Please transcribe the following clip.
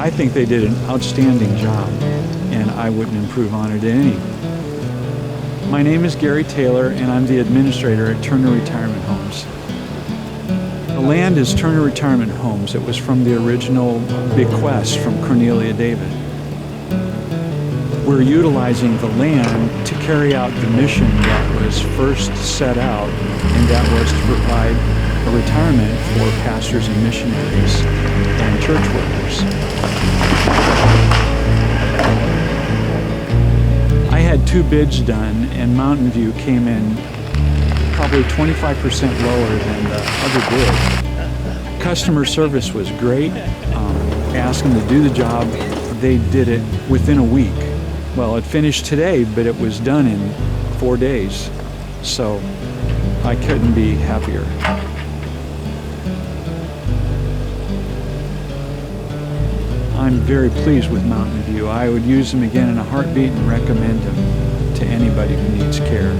I think they did an outstanding job, and I wouldn't improve on it any. My name is Gary Taylor, and I'm the administrator at Turner Retirement Homes. The land is Turner Retirement Homes. It was from the original bequest from Cornelia David. We're utilizing the land to carry out the mission that was first set out, and that was to provide a retirement for pastors and missionaries and church workers. I had 2 bids done, and Mountain View came in probably 25% lower than the other bid. Customer service was great. Asked them to do the job. They did it within a week. Well, it finished today, but it was done in 4 days. So I couldn't be happier. I'm very pleased with Mountain View. I would use them again in a heartbeat and recommend them to anybody who needs care.